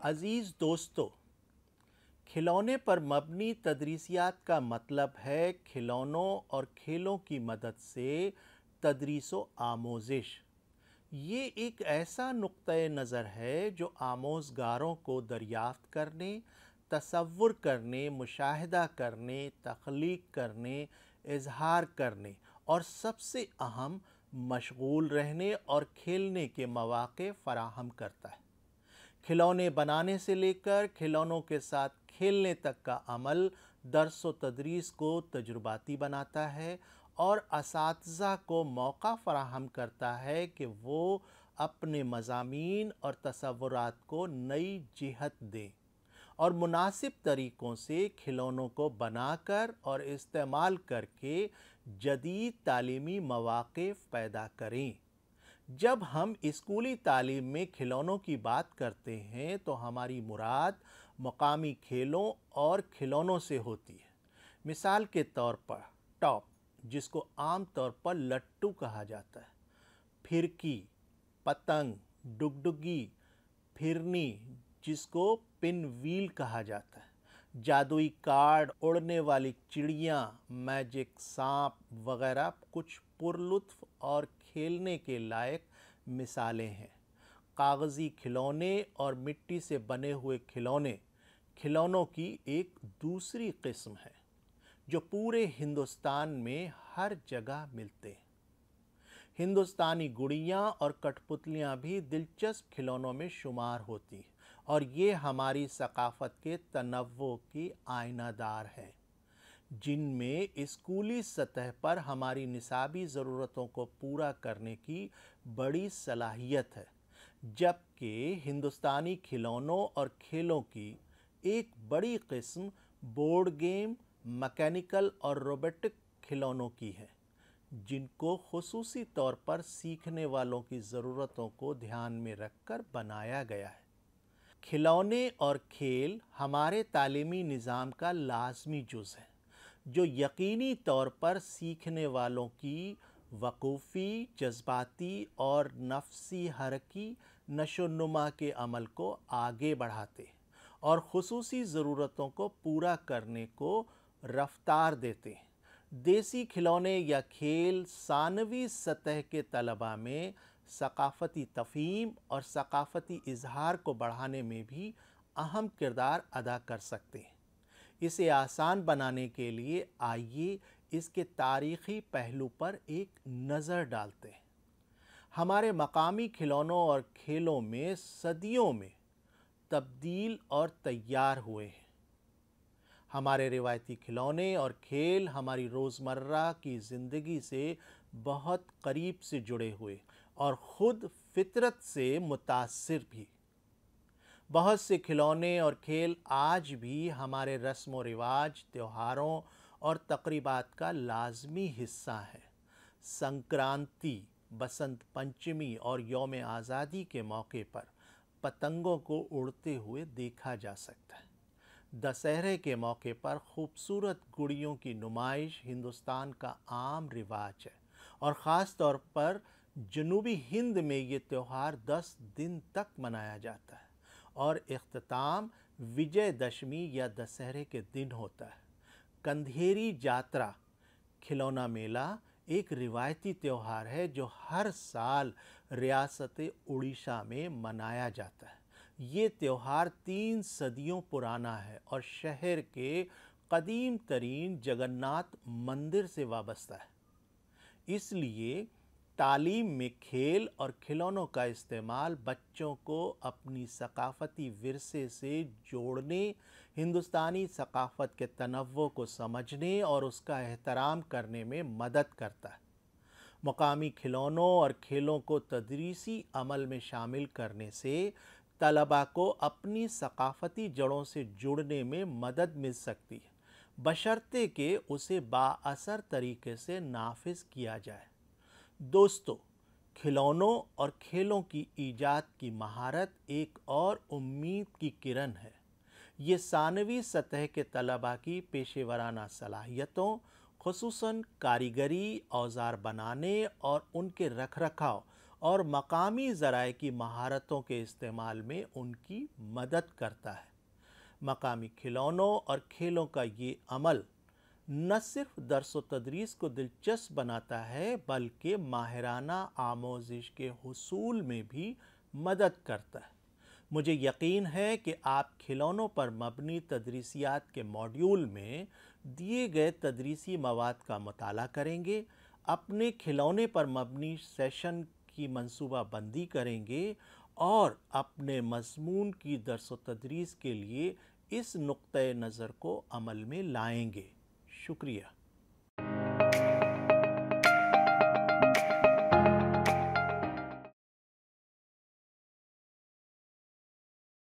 عزیز دوستو، کھلونے پر مبنی تدریسیات کا مطلب ہے کھلونوں اور کھیلوں کی مدد سے تدریس و آموزش۔ یہ ایک ایسا نقطۂ نظر ہے جو آموزگاروں کو دریافت کرنے، تصور کرنے، مشاہدہ کرنے، تخلیق کرنے، اظہار کرنے اور سب سے اہم مشغول رہنے اور کھیلنے کے مواقع فراہم کرتا ہے۔ کھلونے بنانے سے لے کر کھلونوں کے ساتھ کھیلنے تک کا عمل درس و تدریس کو تجرباتی بناتا ہے اور اساتذہ کو موقع فراہم کرتا ہے کہ وہ اپنے مضامین اور تصورات کو نئی جہت دیں اور مناسب طریقوں سے کھلونوں کو بنا کر اور استعمال کر کے جدید تعلیمی مواقع پیدا کریں۔ جب ہم اسکولی تعلیم میں کھلونوں کی بات کرتے ہیں تو ہماری مراد مقامی کھیلوں اور کھلونوں سے ہوتی ہے۔ مثال کے طور پر ٹاپ، جس کو عام طور پر لٹو کہا جاتا ہے، پھرکی، پتنگ، ڈگڈگی، پھرنی جس کو پن ویل کہا جاتا ہے، جادوئی کارڈ، اڑنے والی چڑیاں، میجک سانپ وغیرہ کچھ پرلطف اور کھیلنے کے لائق مثالیں ہیں۔ کاغذی کھلونے اور مٹی سے بنے ہوئے کھلونے کھلونوں کی ایک دوسری قسم ہے جو پورے ہندوستان میں ہر جگہ ملتے ہیں۔ ہندوستانی گڑیاں اور کٹ پتلیاں بھی دلچسپ کھلونوں میں شمار ہوتی ہیں اور یہ ہماری ثقافت کے تنوع کی آئینہ دار ہیں، جن میں اسکولی سطح پر ہماری نصابی ضرورتوں کو پورا کرنے کی بڑی صلاحیت ہے، جبکہ ہندوستانی کھلونوں اور کھیلوں کی ایک بڑی قسم بورڈ گیم، میکینیکل اور روبوٹک کھلونوں کی ہے، جن کو خصوصی طور پر سیکھنے والوں کی ضرورتوں کو دھیان میں رکھ کر بنایا گیا ہے۔ کھلونے اور کھیل ہمارے تعلیمی نظام کا لازمی جز ہے، جو یقینی طور پر سیکھنے والوں کی وقوفی، جذباتی اور نفسی حرکی نشو و نما کے عمل کو آگے بڑھاتے ہیں اور خصوصی ضرورتوں کو پورا کرنے کو رفتار دیتے ہیں۔ دیسی کھلونے یا کھیل ثانوی سطح کے طلباء میں ثقافتی تفہیم اور ثقافتی اظہار کو بڑھانے میں بھی اہم کردار ادا کر سکتے ہیں۔ اسے آسان بنانے کے لیے آئیے اس کے تاریخی پہلو پر ایک نظر ڈالتے ہیں۔ ہمارے مقامی کھلونوں اور کھیلوں میں صدیوں میں تبدیل اور تیار ہوئے ہیں۔ ہمارے روایتی کھلونے اور کھیل ہماری روزمرہ کی زندگی سے بہت قریب سے جڑے ہوئے اور خود فطرت سے متاثر بھی۔ بہت سے کھلونے اور کھیل آج بھی ہمارے رسم و رواج، تہواروں اور تقریبات کا لازمی حصہ ہیں۔ سنکرانتی، بسنت پنچمی اور یوم آزادی کے موقع پر پتنگوں کو اڑتے ہوئے دیکھا جا سکتا ہے۔ دسہرے کے موقع پر خوبصورت گڑیوں کی نمائش ہندوستان کا عام رواج ہے اور خاص طور پر جنوبی ہند میں یہ تہوار 10 دن تک منایا جاتا ہے اور اختتام وجے دشمی یا دسہرے کے دن ہوتا ہے۔ کندھیری جاترا کھلونا میلہ ایک روایتی تہوار ہے جو ہر سال ریاست اڑیسہ میں منایا جاتا ہے۔ یہ تہوار 3 صدیوں پرانا ہے اور شہر کے قدیم ترین جگناتھ مندر سے وابستہ ہے۔ اس لیے تعلیم میں کھیل اور کھلونوں کا استعمال بچوں کو اپنی ثقافتی ورثے سے جوڑنے، ہندوستانی ثقافت کے تنوع کو سمجھنے اور اس کا احترام کرنے میں مدد کرتا ہے۔ مقامی کھلونوں اور کھیلوں کو تدریسی عمل میں شامل کرنے سے طلباء کو اپنی ثقافتی جڑوں سے جڑنے میں مدد مل سکتی ہے، بشرطے کہ اسے بااثر طریقے سے نافذ کیا جائے۔ دوستو، کھلونوں اور کھیلوں کی ایجاد کی مہارت ایک اور امید کی کرن ہے۔ یہ ثانوی سطح کے طلباء کی پیشہ ورانہ صلاحیتوں، خصوصاً کاریگری، اوزار بنانے اور ان کے رکھ رکھاؤ اور مقامی ذرائع کی مہارتوں کے استعمال میں ان کی مدد کرتا ہے۔ مقامی کھلونوں اور کھیلوں کا یہ عمل نہ صرف درس و تدریس کو دلچسپ بناتا ہے بلکہ ماہرانہ آموزش کے حصول میں بھی مدد کرتا ہے۔ مجھے یقین ہے کہ آپ کھلونوں پر مبنی تدریسیات کے موڈیول میں دیے گئے تدریسی مواد کا مطالعہ کریں گے، اپنے کھلونے پر مبنی سیشن کی منصوبہ بندی کریں گے اور اپنے مضمون کی درس و تدریس کے لیے اس نقطۂ نظر کو عمل میں لائیں گے۔ شکریہ۔